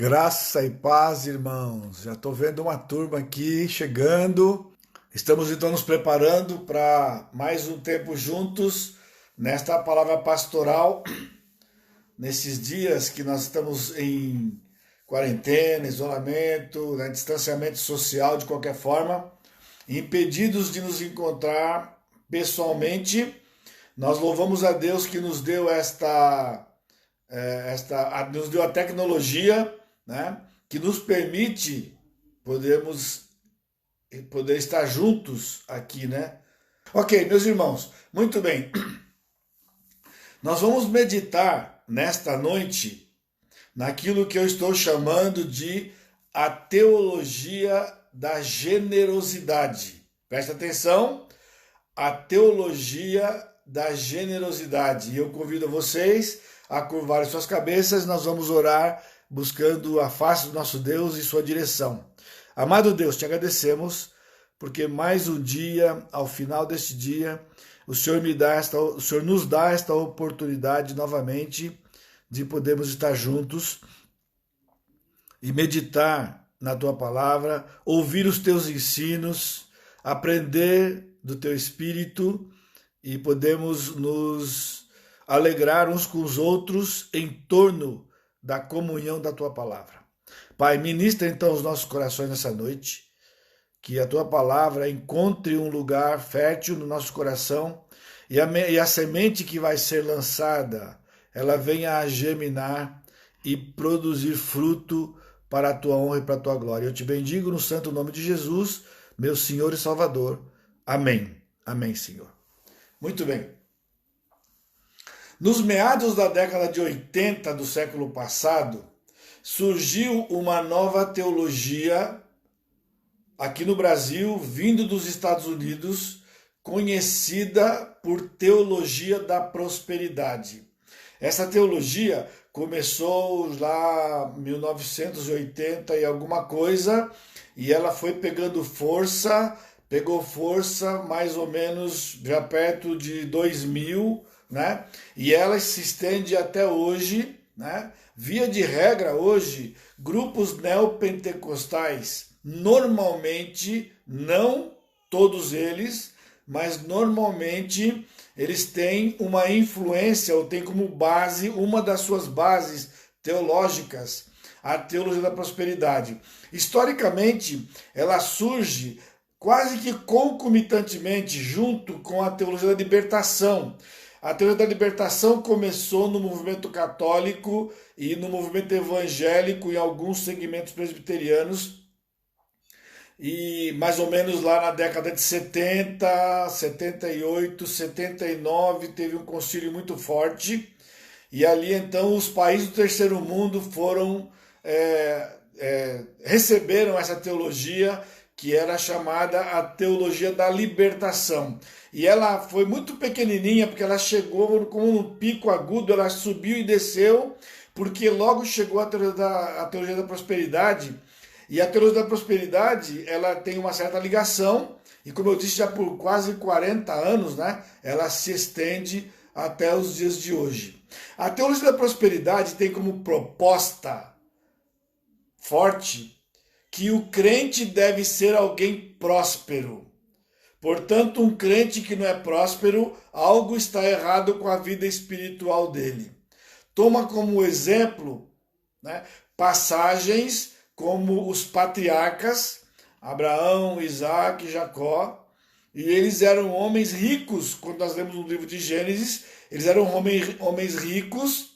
Graça e paz, irmãos. Já estou vendo uma turma aqui chegando. Estamos então nos preparando para mais um tempo juntos nesta palavra pastoral, nesses dias que nós estamos em quarentena, isolamento, né, distanciamento social de qualquer forma, impedidos de nos encontrar pessoalmente. Nós louvamos a Deus que nos deu nos deu a tecnologia, né, que nos permite podermos poder estar juntos aqui, né? Ok, meus irmãos, muito bem. Nós vamos meditar nesta noite naquilo que eu estou chamando de a teologia da generosidade. Presta atenção, a teologia da generosidade. E eu convido vocês a curvar suas cabeças, nós vamos orar buscando a face do nosso Deus e sua direção. Amado Deus, te agradecemos porque mais um dia, ao final deste dia, o Senhor nos dá esta oportunidade novamente de podermos estar juntos e meditar na tua palavra, ouvir os teus ensinos, aprender do teu espírito e podemos nos alegrar uns com os outros em torno da comunhão da tua palavra. Pai, ministra então os nossos corações nessa noite, que a tua palavra encontre um lugar fértil no nosso coração e a semente que vai ser lançada, ela venha a germinar e produzir fruto para a tua honra e para a tua glória. Eu te bendigo no santo nome de Jesus, meu Senhor e Salvador. Amém. Amém, Senhor. Muito bem. Nos meados da década de 80 do século passado, surgiu uma nova teologia aqui no Brasil, vindo dos Estados Unidos, conhecida por teologia da prosperidade. Essa teologia começou lá em 1980 e alguma coisa, e ela foi pegou força mais ou menos já perto de 2000, né? E ela se estende até hoje, né? Via de regra, hoje, grupos neopentecostais, normalmente, não todos eles, mas normalmente eles têm uma influência ou têm como base, uma das suas bases teológicas, a teologia da prosperidade. Historicamente, ela surge quase que concomitantemente junto com a teologia da libertação. A teologia da libertação começou no movimento católico e no movimento evangélico em alguns segmentos presbiterianos, e mais ou menos lá na década de 70, 78, 79 teve um concílio muito forte, e ali então os países do terceiro mundo receberam essa teologia que era chamada a teologia da libertação. E ela foi muito pequenininha, porque ela chegou com um pico agudo, ela subiu e desceu, porque logo chegou a teologia da prosperidade. E a teologia da prosperidade, ela tem uma certa ligação, e como eu disse, já por quase 40 anos, né, ela se estende até os dias de hoje. A teologia da prosperidade tem como proposta forte que o crente deve ser alguém próspero. Portanto, um crente que não é próspero, algo está errado com a vida espiritual dele. Toma como exemplo, né, passagens como os patriarcas, Abraão, Isaac, Jacó, e eles eram homens ricos, quando nós lemos no livro de Gênesis, eles eram homens ricos,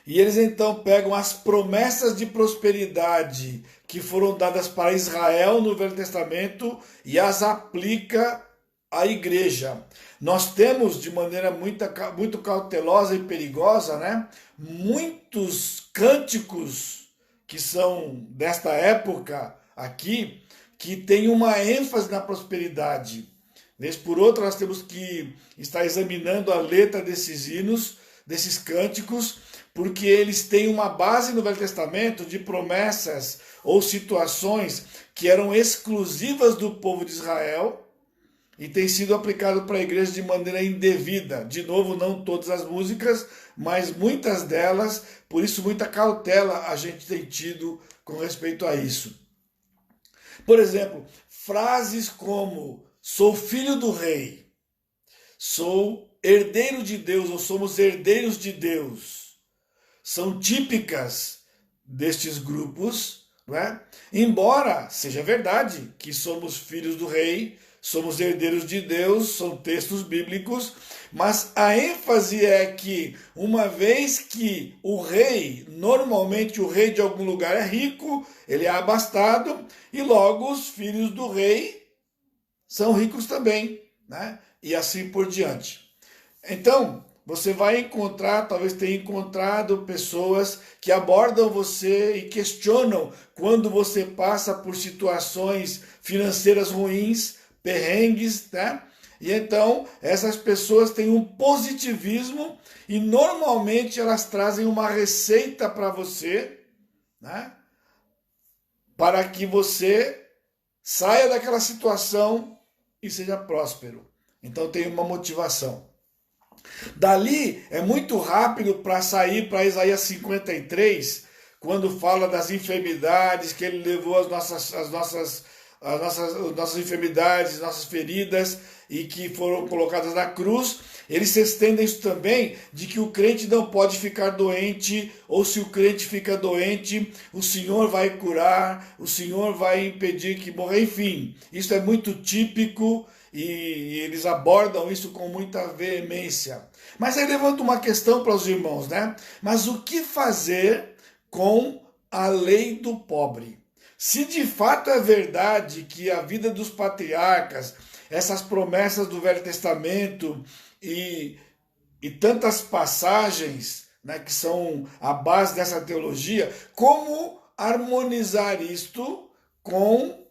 e eles então pegam as promessas de prosperidade que foram dadas para Israel no Velho Testamento e as aplica à igreja. Nós temos, de maneira muito cautelosa e perigosa, né, muitos cânticos que são desta época aqui, que tem uma ênfase na prosperidade. Vez por outra, nós temos que estar examinando a letra desses hinos, desses cânticos, porque eles têm uma base no Velho Testamento de promessas ou situações que eram exclusivas do povo de Israel, e tem sido aplicado para a igreja de maneira indevida. De novo, não todas as músicas, mas muitas delas, por isso muita cautela a gente tem tido com respeito a isso. Por exemplo, frases como sou filho do rei, sou herdeiro de Deus ou somos herdeiros de Deus, são típicas destes grupos, não é? Embora seja verdade que somos filhos do rei, somos herdeiros de Deus, são textos bíblicos, mas a ênfase é que, uma vez que o rei, normalmente o rei de algum lugar é rico, ele é abastado, e logo os filhos do rei são ricos também, né? E assim por diante. Então, você vai encontrar, talvez tenha encontrado pessoas que abordam você e questionam quando você passa por situações financeiras ruins, perrengues, né? E então essas pessoas têm um positivismo e normalmente elas trazem uma receita para você, né? Para que você saia daquela situação e seja próspero. Então tem uma motivação. Dali é muito rápido para sair para Isaías 53, quando fala das enfermidades, que ele levou as nossas enfermidades, nossas feridas, e que foram colocadas na cruz. Eles se estendem isso também, de que o crente não pode ficar doente, ou se o crente fica doente, o Senhor vai curar, o Senhor vai impedir que morra, enfim. Isso é muito típico e eles abordam isso com muita veemência. Mas aí levanta uma questão para os irmãos, né? Mas o que fazer com a lei do pobre? Se de fato é verdade que a vida dos patriarcas, essas promessas do Velho Testamento e tantas passagens, né, que são a base dessa teologia, como harmonizar isto com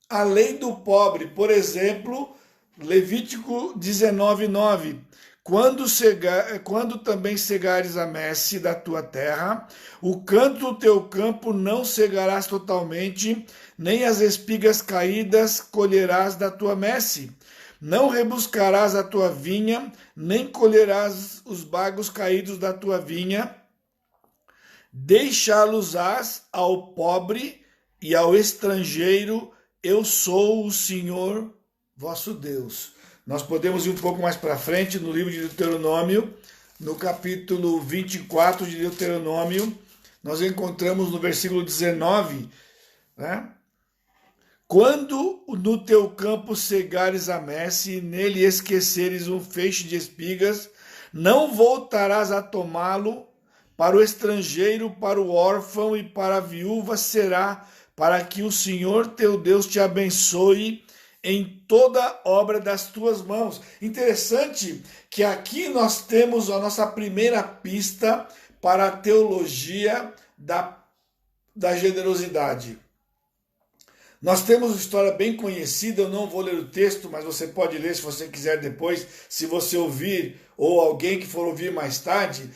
a lei do pobre? Por exemplo, Levítico 19:9. Quando também cegares a messe da tua terra, o canto do teu campo não cegarás totalmente, nem as espigas caídas colherás da tua messe. Não rebuscarás a tua vinha, nem colherás os bagos caídos da tua vinha. Deixá-los-ás ao pobre e ao estrangeiro, eu sou o Senhor vosso Deus. Nós podemos ir um pouco mais para frente no livro de Deuteronômio, no capítulo 24 de Deuteronômio, nós encontramos no versículo 19, né? Quando no teu campo cegares a messe e nele esqueceres um feixe de espigas, não voltarás a tomá-lo. Para o estrangeiro, para o órfão e para a viúva será, para que o Senhor teu Deus te abençoe em toda obra das tuas mãos. Interessante que aqui nós temos a nossa primeira pista para a teologia da generosidade. Nós temos uma história bem conhecida, eu não vou ler o texto, mas você pode ler se você quiser depois, se você ouvir, ou alguém que for ouvir mais tarde.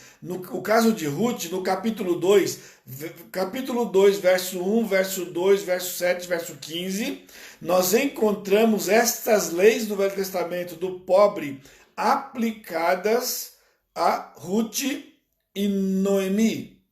O caso de Ruth, no capítulo 2, verso 1, verso 2, verso 7, verso 15, nós encontramos estas leis do Velho Testamento do pobre aplicadas a Ruth e Noemi.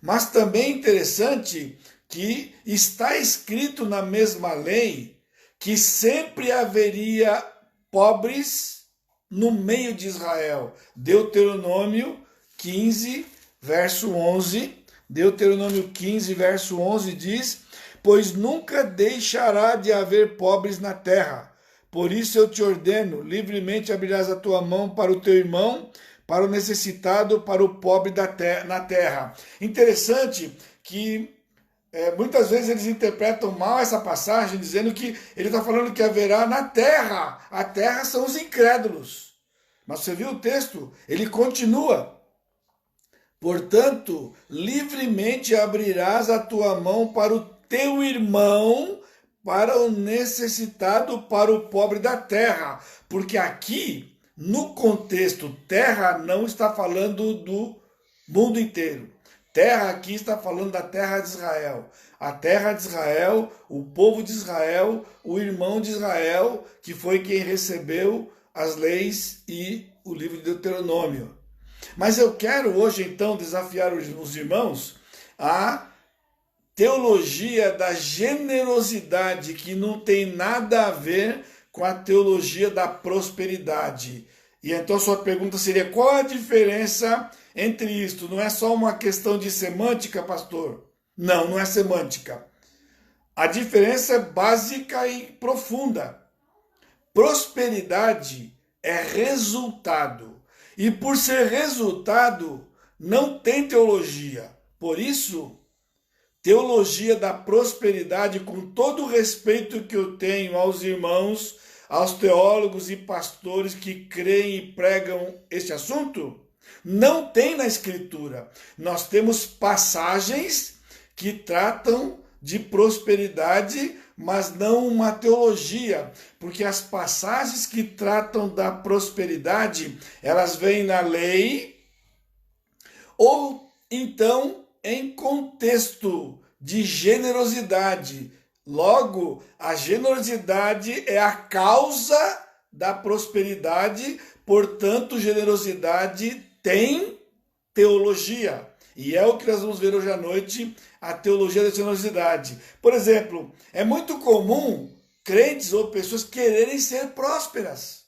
Mas também é interessante que está escrito na mesma lei que sempre haveria pobres no meio de Israel. Deuteronômio 15, verso 11. Deuteronômio 15, verso 11 diz: pois nunca deixará de haver pobres na terra. Por isso eu te ordeno, livremente abrirás a tua mão para o teu irmão, para o necessitado, para o pobre na terra. Interessante que muitas vezes eles interpretam mal essa passagem, dizendo que ele está falando que haverá na terra. A terra são os incrédulos. Mas você viu o texto? Ele continua. Portanto, livremente abrirás a tua mão para o teu irmão, para o necessitado, para o pobre da terra. Porque aqui, no contexto terra, não está falando do mundo inteiro. Terra aqui está falando da terra de Israel. A terra de Israel, o povo de Israel, o irmão de Israel, que foi quem recebeu as leis e o livro de Deuteronômio. Mas eu quero hoje então desafiar os irmãos a teologia da generosidade, que não tem nada a ver com a teologia da prosperidade. E então sua pergunta seria: qual a diferença entre isto? Não é só uma questão de semântica, pastor? Não, não é semântica. A diferença é básica e profunda. Prosperidade é resultado. E por ser resultado, não tem teologia. Por isso, teologia da prosperidade, com todo o respeito que eu tenho aos irmãos, aos teólogos e pastores que creem e pregam este assunto, não tem na Escritura. Nós temos passagens que tratam de prosperidade, mas não uma teologia, porque as passagens que tratam da prosperidade, elas vêm na lei, ou então em contexto de generosidade. Logo, a generosidade é a causa da prosperidade, portanto, generosidade tem teologia. E é o que nós vamos ver hoje à noite, a teologia da generosidade. Por exemplo, é muito comum crentes ou pessoas quererem ser prósperas.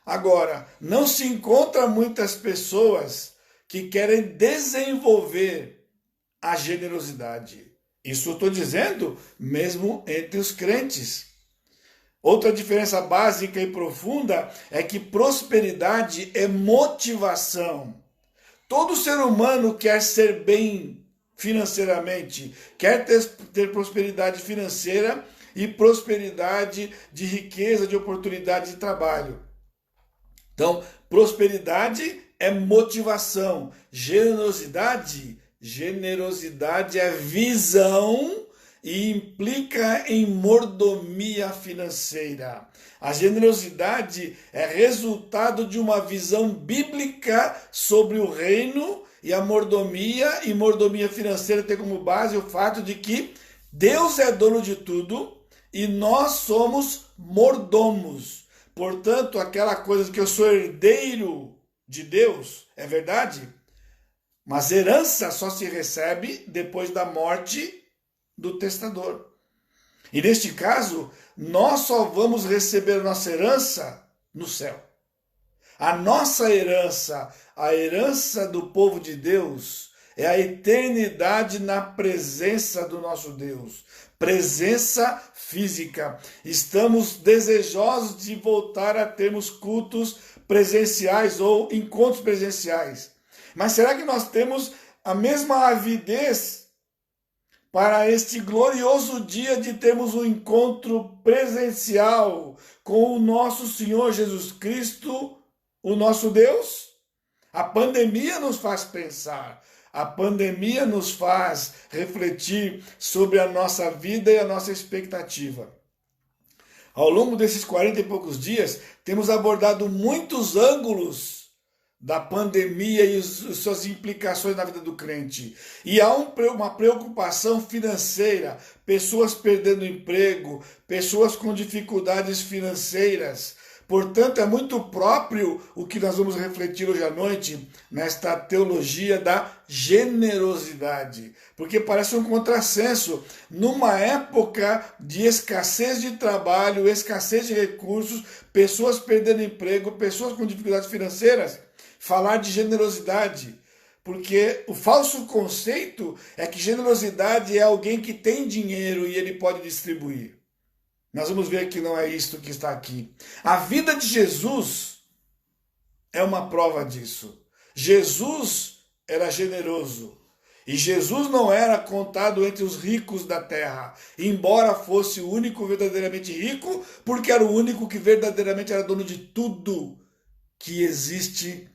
Agora, não se encontra muitas pessoas que querem desenvolver a generosidade. Isso eu estou dizendo mesmo entre os crentes. Outra diferença básica e profunda é que prosperidade é motivação. Todo ser humano quer ser bem financeiramente, quer ter prosperidade financeira e prosperidade de riqueza, de oportunidade de trabalho. Então, prosperidade é motivação. Generosidade é visão e implica em mordomia financeira. A generosidade é resultado de uma visão bíblica sobre o reino, e a mordomia financeira tem como base o fato de que Deus é dono de tudo e nós somos mordomos. Portanto, aquela coisa que eu sou herdeiro de Deus, é verdade? Mas herança só se recebe depois da morte do testador. E neste caso, nós só vamos receber nossa herança no céu. A nossa herança, a herança do povo de Deus, é a eternidade na presença do nosso Deus. Presença física. Estamos desejosos de voltar a termos cultos presenciais ou encontros presenciais. Mas será que nós temos a mesma avidez para este glorioso dia de termos um encontro presencial com o nosso Senhor Jesus Cristo, o nosso Deus? A pandemia nos faz pensar, a pandemia nos faz refletir sobre a nossa vida e a nossa expectativa. Ao longo desses 40 e poucos dias, temos abordado muitos ângulos da pandemia e suas implicações na vida do crente. E há uma preocupação financeira, pessoas perdendo emprego, pessoas com dificuldades financeiras. Portanto, é muito próprio o que nós vamos refletir hoje à noite nesta teologia da generosidade. Porque parece um contrassenso. Numa época de escassez de trabalho, escassez de recursos, pessoas perdendo emprego, pessoas com dificuldades financeiras, falar de generosidade, porque o falso conceito é que generosidade é alguém que tem dinheiro e ele pode distribuir. Nós vamos ver que não é isto que está aqui. A vida de Jesus é uma prova disso. Jesus era generoso. E Jesus não era contado entre os ricos da terra, embora fosse o único verdadeiramente rico, porque era o único que verdadeiramente era dono de tudo que existe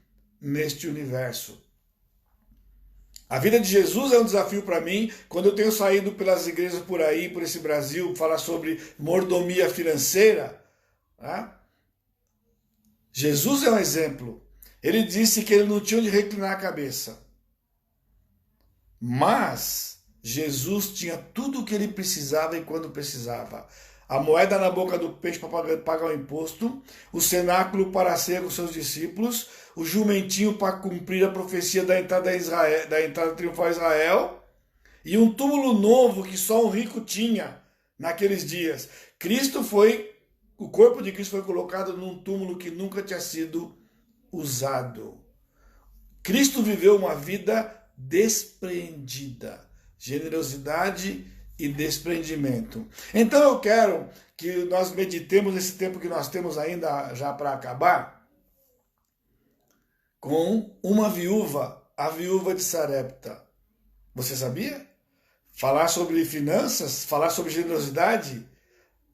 neste universo. A vida de Jesus é um desafio para mim, quando eu tenho saído pelas igrejas por aí, por esse Brasil, falar sobre mordomia financeira. Tá? Jesus é um exemplo. Ele disse que ele não tinha onde reclinar a cabeça. Mas Jesus tinha tudo o que ele precisava e quando precisava. A moeda na boca do peixe para pagar o imposto, o cenáculo para ser com seus discípulos, o jumentinho para cumprir a profecia da entrada a Israel, da entrada triunfal a Israel, e um túmulo novo que só um rico tinha naqueles dias. O corpo de Cristo foi colocado num túmulo que nunca tinha sido usado. Cristo viveu uma vida despreendida, generosidade e desprendimento. Então eu quero que nós meditemos nesse tempo que nós temos ainda já para acabar, com uma viúva, a viúva de Sarepta. Você sabia? Falar sobre finanças, falar sobre generosidade,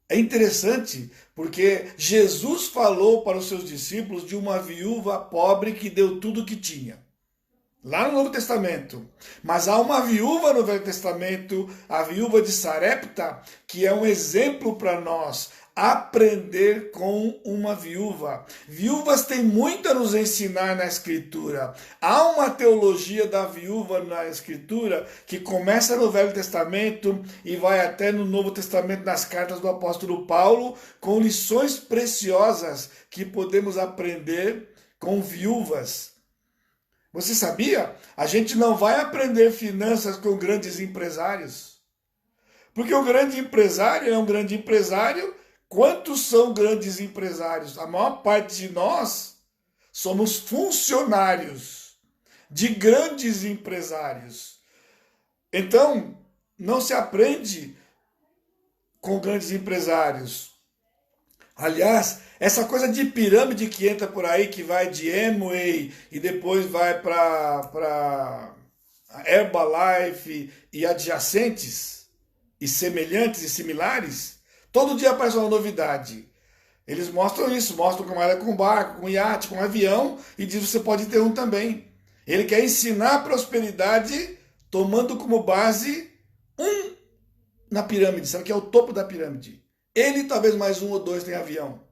é interessante, porque Jesus falou para os seus discípulos de uma viúva pobre que deu tudo o que tinha. Lá no Novo Testamento. Mas há uma viúva no Velho Testamento, a viúva de Sarepta, que é um exemplo para nós aprender com uma viúva. Viúvas têm muito a nos ensinar na Escritura. Há uma teologia da viúva na Escritura que começa no Velho Testamento e vai até no Novo Testamento, nas cartas do apóstolo Paulo, com lições preciosas que podemos aprender com viúvas. Você sabia? A gente não vai aprender finanças com grandes empresários. Porque o grande empresário é um grande empresário. Quantos são grandes empresários? A maior parte de nós somos funcionários de grandes empresários. Então, não se aprende com grandes empresários. Aliás, essa coisa de pirâmide que entra por aí, que vai de Amway e depois vai para Herbalife e adjacentes, e semelhantes e similares, todo dia aparece uma novidade. Eles mostram isso, mostram como ela é com barco, com iate, com avião, e diz que você pode ter um também. Ele quer ensinar a prosperidade tomando como base um na pirâmide, sabe que é o topo da pirâmide. Ele talvez mais um ou dois tem avião.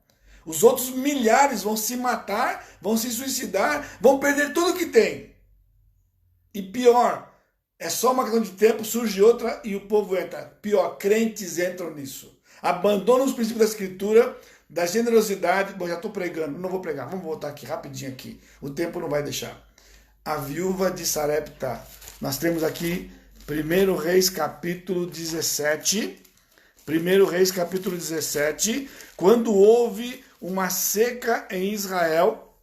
Os outros milhares vão se matar, vão se suicidar, vão perder tudo que tem. E pior, é só uma questão de tempo, surge outra e o povo entra. Pior, crentes entram nisso. Abandonam os princípios da Escritura, da generosidade. Bom, já estou pregando, não vou pregar, vamos voltar aqui rapidinho aqui. O tempo não vai deixar. A viúva de Sarepta. Nós temos aqui 1 Reis capítulo 17. 1 Reis capítulo 17, quando houve uma seca em Israel,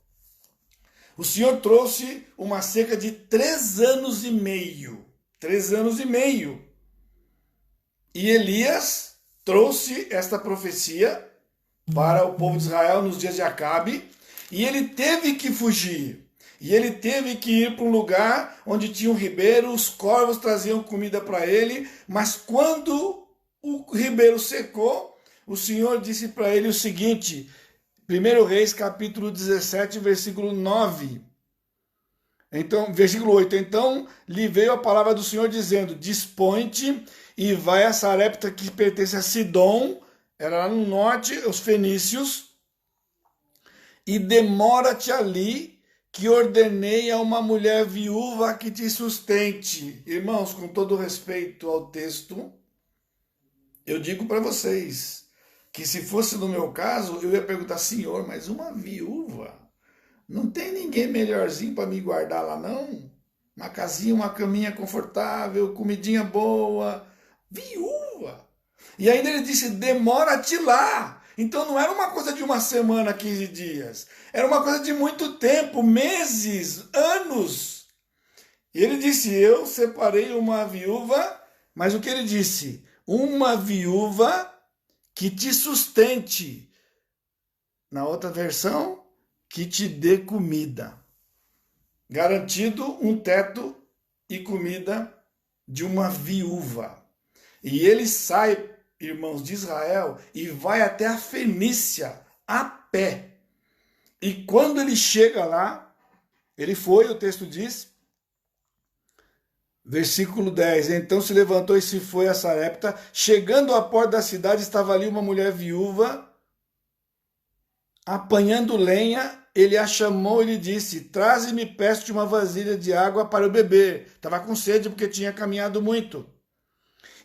o Senhor trouxe uma seca de 3 anos e meio. 3 anos e meio. E Elias trouxe esta profecia para o povo de Israel nos dias de Acabe, e ele teve que fugir. E ele teve que ir para um lugar onde tinha um ribeiro, os corvos traziam comida para ele, mas quando o ribeiro secou, o Senhor disse para ele o seguinte, 1 Reis capítulo 17, versículo 9. Então, versículo 8. Então lhe veio a palavra do Senhor dizendo, dispõe-te e vai a Sarepta que pertence a Sidom, era lá no norte, os fenícios, e demora-te ali, que ordenei a uma mulher viúva que te sustente. Irmãos, com todo respeito ao texto, eu digo para vocês que se fosse no meu caso, eu ia perguntar, Senhor, mas uma viúva? Não tem ninguém melhorzinho para me guardar lá, não? Uma casinha, uma caminha confortável, comidinha boa. Viúva! E ainda ele disse, demora-te lá. Então não era uma coisa de uma semana, 15 dias. Era uma coisa de muito tempo, meses, anos. E ele disse, eu separei uma viúva, mas o que ele disse? Uma viúva que te sustente. Na outra versão, que te dê comida. Garantido um teto e comida de uma viúva. E ele sai, irmãos, de Israel e vai até a Fenícia a pé. E quando ele chega lá, ele foi, o texto diz, versículo 10, então se levantou e se foi a Sarepta, chegando à porta da cidade estava ali uma mulher viúva, Apanhando lenha, ele a chamou e lhe disse: Traze-me, peço-te uma vasilha de água para eu beber. Estava com sede porque tinha caminhado muito.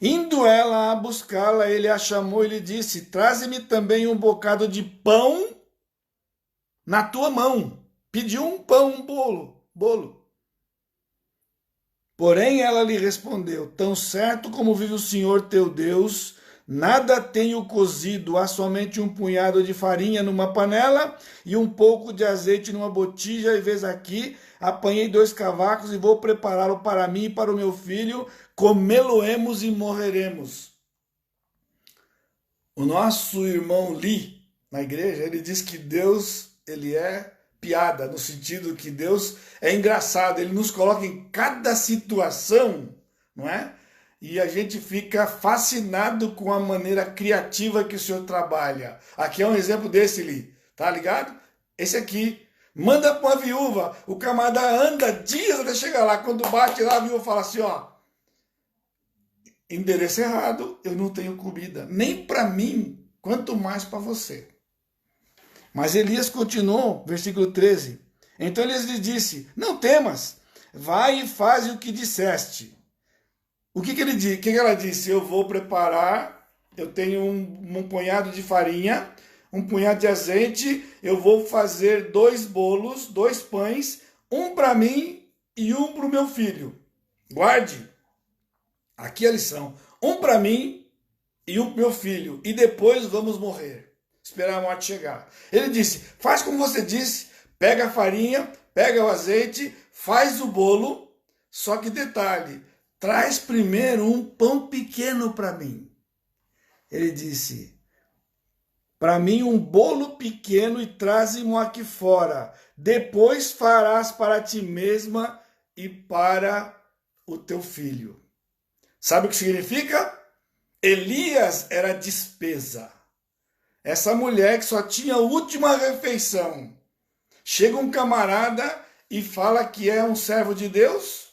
Indo ela a buscá-la, ele a chamou e lhe disse: Traze-me também um bocado de pão na tua mão. Pediu um pão, um bolo. Porém ela lhe respondeu: Tão certo como vive o Senhor teu Deus, nada tenho cozido, há somente um punhado de farinha numa panela e um pouco de azeite numa botija, e vês aqui, apanhei 2 cavacos e vou prepará-lo para mim e para o meu filho, comê-lo-emos e morreremos. O nosso irmão Lee, na igreja, ele diz que Deus, ele é piada, no sentido que Deus é engraçado, ele nos coloca em cada situação, não é? E a gente fica fascinado com a maneira criativa que o Senhor trabalha. Aqui é um exemplo desse, Lee, tá ligado? Esse aqui, manda para uma viúva, o camarada anda dias até chegar lá, quando bate lá, a viúva fala assim, ó, endereço errado, eu não tenho comida, nem para mim, quanto mais para você. Mas Elias continuou, versículo 13. Então Elias lhe disse: Não temas, vai e faz o que disseste. O que ela disse? Eu vou preparar, eu tenho um punhado de farinha, um punhado de azeite, eu vou fazer 2 bolos, 2 pães, um para mim e um para o meu filho. Guarde, aqui a lição, um para mim e um para o meu filho, e depois vamos morrer. Esperar a morte chegar. Ele disse: faz como você disse, pega a farinha, pega o azeite, faz o bolo, só que detalhe, traz primeiro um pão pequeno para mim. Ele disse: para mim um bolo pequeno e traze-mo aqui fora. Depois farás para ti mesma e para o teu filho. Sabe o que significa? Elias era despesa. Essa mulher que só tinha a última refeição. Chega um camarada e fala que é um servo de Deus,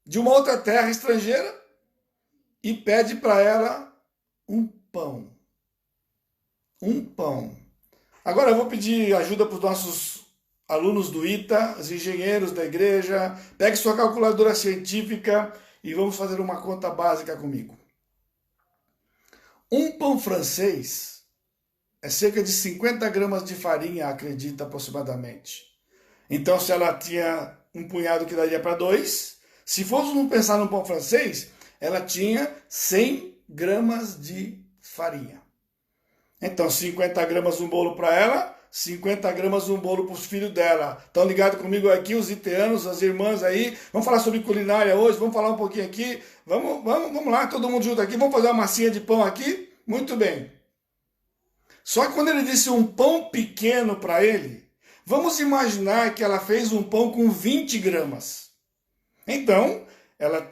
de uma outra terra estrangeira, e pede para ela um pão. Um pão. Agora eu vou pedir ajuda para os nossos alunos do ITA, os engenheiros da igreja. Pegue sua calculadora científica e vamos fazer uma conta básica comigo. Um pão francês é cerca de 50 gramas de farinha, acredita aproximadamente. Então, se ela tinha um punhado que daria para 2, se fôssemos pensar no pão francês, ela tinha 100 gramas de farinha. Então, 50 gramas um bolo para ela, 50 gramas um bolo para os filhos dela. Estão ligados comigo aqui, os iteanos, as irmãs aí. Vamos falar sobre culinária hoje, vamos falar um pouquinho aqui. Vamos lá, todo mundo junto aqui. Vamos fazer uma massinha de pão aqui? Muito bem. Só que quando ele disse um pão pequeno para ele, vamos imaginar que ela fez um pão com 20 gramas. Então,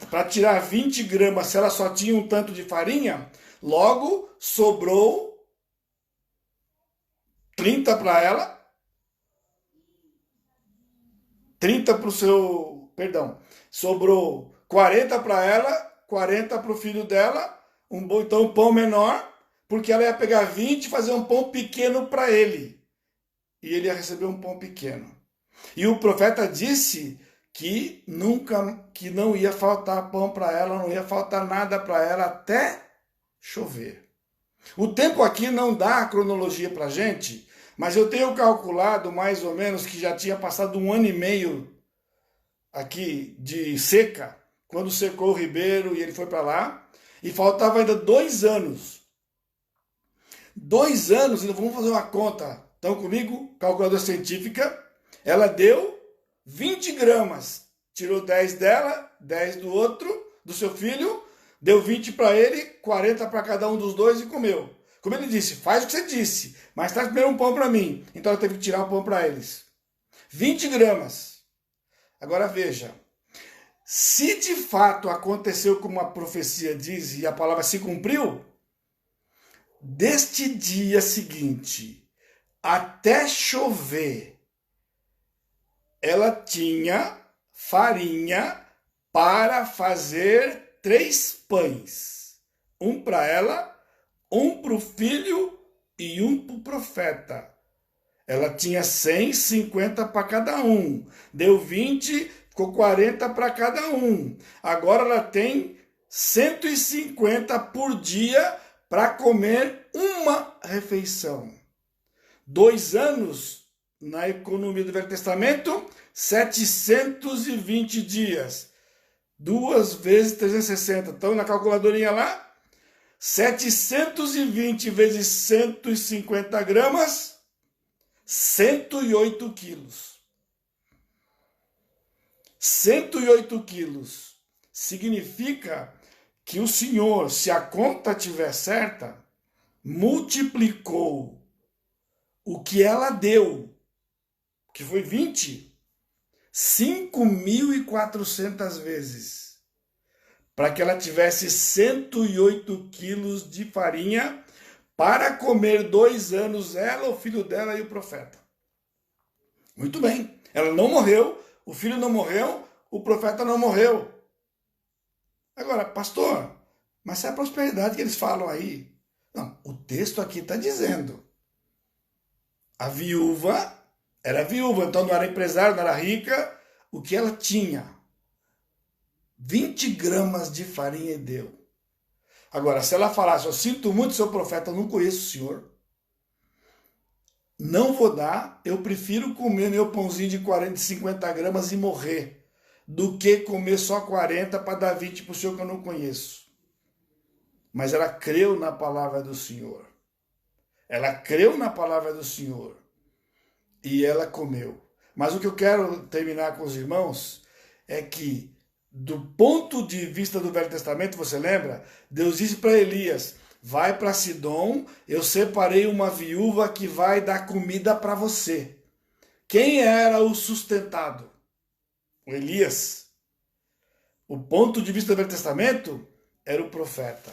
para tirar 20 gramas, se ela só tinha um tanto de farinha, logo sobrou 30 para ela, 30 para o seu, perdão, sobrou 40 para ela, 40 para o filho dela, então um pão menor, porque ela ia pegar 20 e fazer um pão pequeno para ele. E ele ia receber um pão pequeno. E o profeta disse que não ia faltar pão para ela, não ia faltar nada para ela até chover. O tempo aqui não dá a cronologia para a gente, mas eu tenho calculado mais ou menos que já tinha passado 1 ano e meio aqui de seca, quando secou o ribeiro e ele foi para lá, e faltava ainda 2 anos. 2 anos, então vamos fazer uma conta. Estão comigo? Calculadora científica. Ela deu 20 gramas. Tirou 10 dela, 10 do outro, do seu filho. Deu 20 para ele, 40 para cada um dos dois e comeu. Como ele disse, faz o que você disse, mas traz primeiro um pão para mim. Então ela teve que tirar o pão para eles. 20 gramas. Agora veja. Se de fato aconteceu como a profecia diz e a palavra se cumpriu, deste dia seguinte até chover, ela tinha farinha para fazer 3 pães. Um para ela, um para o filho e um para o profeta. Ela tinha 100, 50 para cada um. Deu 20, ficou 40 para cada um. Agora ela tem 150 por dia para comer uma refeição. 2 anos na economia do Velho Testamento, 720 dias. 2 vezes 360. Então, na calculadorinha lá, 720 vezes 150 gramas, 108 quilos. 108 quilos significa que o Senhor, se a conta estiver certa, multiplicou o que ela deu, que foi 20, 5.400 vezes, para que ela tivesse 108 quilos de farinha para comer 2 anos, ela, o filho dela e o profeta. Muito bem, ela não morreu, o filho não morreu, o profeta não morreu. Agora, pastor, mas é a prosperidade que eles falam aí? Não, o texto aqui está dizendo. A viúva era viúva, então não era empresária, não era rica. O que ela tinha? 20 gramas de farinha e deu. Agora, se ela falasse, eu sinto muito, seu profeta, eu não conheço o senhor, não vou dar, eu prefiro comer meu pãozinho de 40, 50 gramas e morrer, do que comer só 40 para dar 20 para o senhor que eu não conheço. Mas ela creu na palavra do Senhor. Ela creu na palavra do Senhor. E ela comeu. Mas o que eu quero terminar com os irmãos é que, do ponto de vista do Velho Testamento, você lembra? Deus disse para Elias, vai para Sidom, eu separei uma viúva que vai dar comida para você. Quem era o sustentado? O Elias. O ponto de vista do Velho Testamento era o profeta.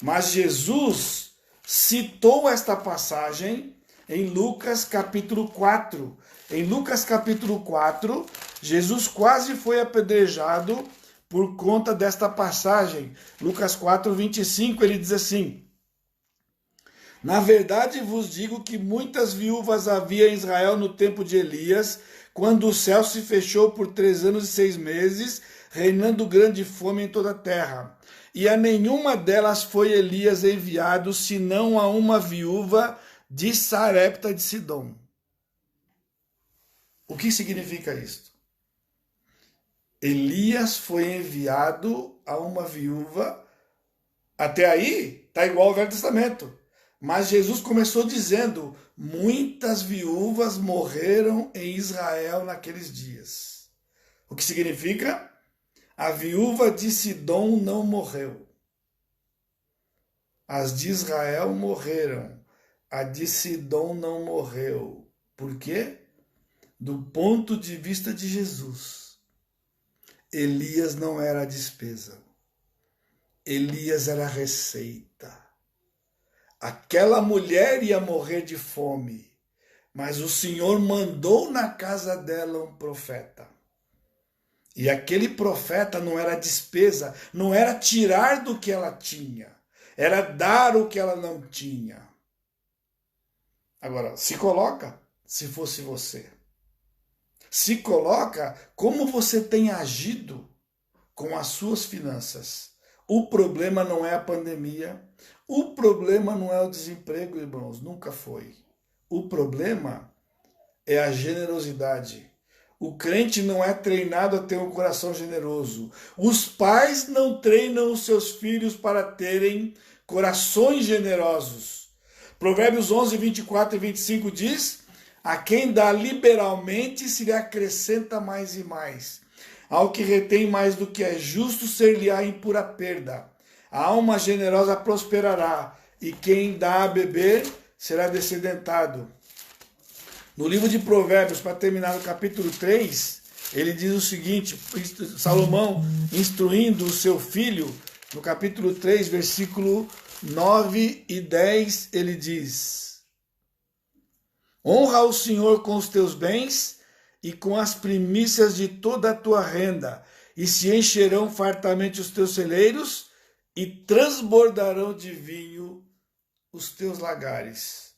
Mas Jesus citou esta passagem em Lucas capítulo 4. Em Lucas capítulo 4, Jesus quase foi apedrejado por conta desta passagem. Lucas 4, 25, ele diz assim: na verdade vos digo que muitas viúvas havia em Israel no tempo de Elias, quando o céu se fechou por 3 anos e 6 meses, reinando grande fome em toda a terra. E a nenhuma delas foi Elias enviado, senão a uma viúva de Sarepta de Sidom. O que significa isto? Elias foi enviado a uma viúva. Até aí está igual ao Velho Testamento. Mas Jesus começou dizendo, muitas viúvas morreram em Israel naqueles dias. O que significa? A viúva de Sidom não morreu. As de Israel morreram. A de Sidom não morreu. Por quê? Do ponto de vista de Jesus, Elias não era a despesa. Elias era a receita. Aquela mulher ia morrer de fome, mas o Senhor mandou na casa dela um profeta. E aquele profeta não era despesa, não era tirar do que ela tinha, era dar o que ela não tinha. Agora, se coloca, se fosse você. Se coloca como você tem agido com as suas finanças. O problema não é a pandemia, o problema não é o desemprego, irmãos, nunca foi. O problema é a generosidade. O crente não é treinado a ter um coração generoso. Os pais não treinam os seus filhos para terem corações generosos. Provérbios 11, 24 e 25 diz, a quem dá liberalmente se lhe acrescenta mais e mais. Ao que retém mais do que é justo, ser-lhe-á em pura perda. A alma generosa prosperará, e quem dá a beber será descedentado. No livro de Provérbios, para terminar no capítulo 3, ele diz o seguinte, Salomão instruindo o seu filho, no capítulo 3, versículo 9 e 10, ele diz, honra o Senhor com os teus bens e com as primícias de toda a tua renda, e se encherão fartamente os teus celeiros, e transbordarão de vinho os teus lagares.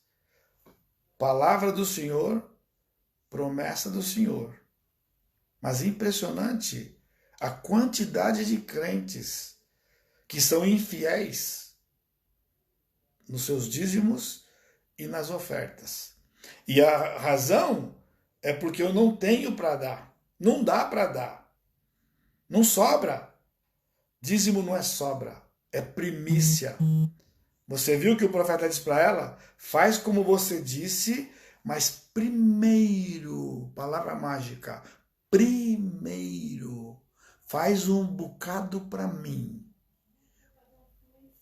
Palavra do Senhor, promessa do Senhor. Mas impressionante a quantidade de crentes que são infiéis nos seus dízimos e nas ofertas. E a razão é porque eu não tenho para dar. Não dá para dar. Não sobra. Dízimo não é sobra, é primícia. Você viu que o profeta disse para ela? Faz como você disse, mas primeiro, palavra mágica, primeiro, faz um bocado para mim.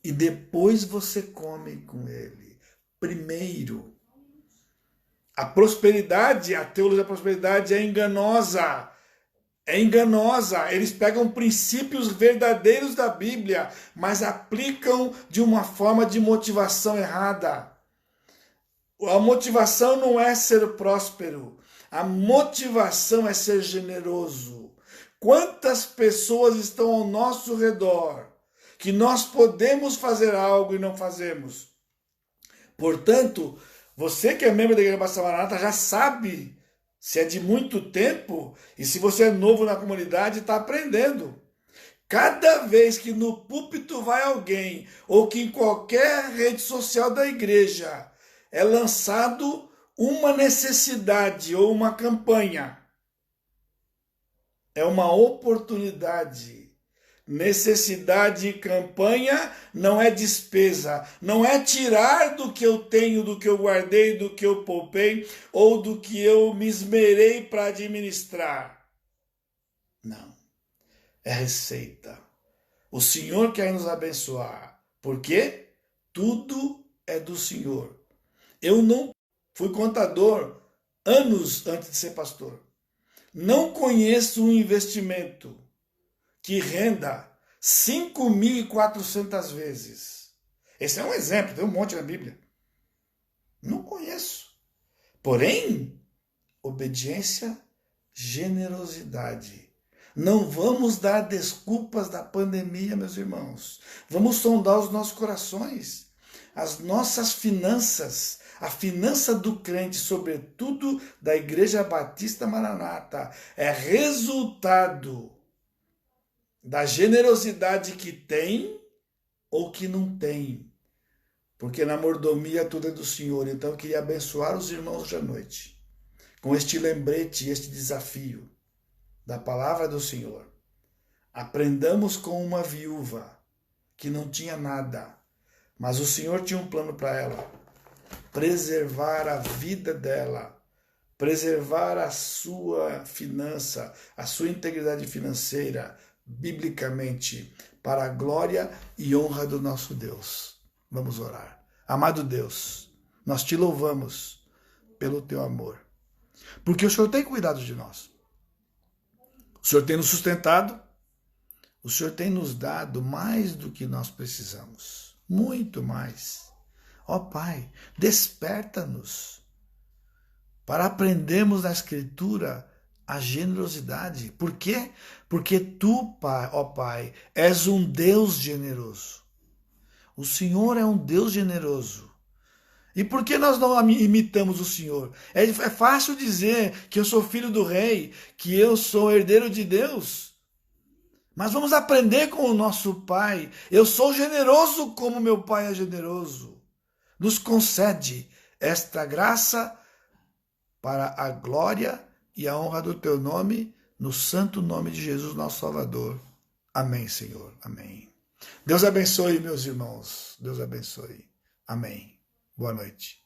E depois você come com ele. Primeiro. A prosperidade, a teologia da prosperidade é enganosa. É enganosa. Eles pegam princípios verdadeiros da Bíblia, mas aplicam de uma forma de motivação errada. A motivação não é ser próspero. A motivação é ser generoso. Quantas pessoas estão ao nosso redor que nós podemos fazer algo e não fazemos? Portanto, você que é membro da Igreja Batista Maranata já sabe se é de muito tempo e se você é novo na comunidade está aprendendo. Cada vez que no púlpito vai alguém ou que em qualquer rede social da igreja é lançado uma necessidade ou uma campanha, é uma oportunidade. Necessidade e campanha não é despesa, não é tirar do que eu tenho, do que eu guardei, do que eu poupei ou do que eu me esmerei para administrar. Não, é receita. O Senhor quer nos abençoar. Por quê? Tudo é do Senhor. Eu não fui contador anos antes de ser pastor. Não conheço um investimento que renda 5.400 vezes. Esse é um exemplo, tem um monte na Bíblia. Não conheço. Porém, obediência, generosidade. Não vamos dar desculpas da pandemia, meus irmãos. Vamos sondar os nossos corações, as nossas finanças, a finança do crente, sobretudo da Igreja Batista Maranata, é resultado da generosidade que tem ou que não tem. Porque na mordomia tudo é do Senhor. Então eu queria abençoar os irmãos hoje à noite com este lembrete, este desafio da palavra do Senhor. Aprendamos com uma viúva que não tinha nada, mas o Senhor tinha um plano para ela. Preservar a vida dela, preservar a sua finança, a sua integridade financeira, biblicamente, para a glória e honra do nosso Deus. Vamos orar. Amado Deus, nós te louvamos pelo teu amor, porque o Senhor tem cuidado de nós. O Senhor tem nos sustentado, o Senhor tem nos dado mais do que nós precisamos, muito mais. Ó Pai, desperta-nos para aprendermos na Escritura a generosidade. Por quê? Porque tu, Pai, ó Pai, és um Deus generoso. O Senhor é um Deus generoso. E por que nós não imitamos o Senhor? É fácil dizer que eu sou filho do rei, que eu sou herdeiro de Deus. Mas vamos aprender com o nosso Pai. Eu sou generoso como meu Pai é generoso. Nos concede esta graça para a glória e a honra do teu nome, no santo nome de Jesus, nosso Salvador. Amém, Senhor. Amém. Deus abençoe, meus irmãos. Deus abençoe. Amém. Boa noite.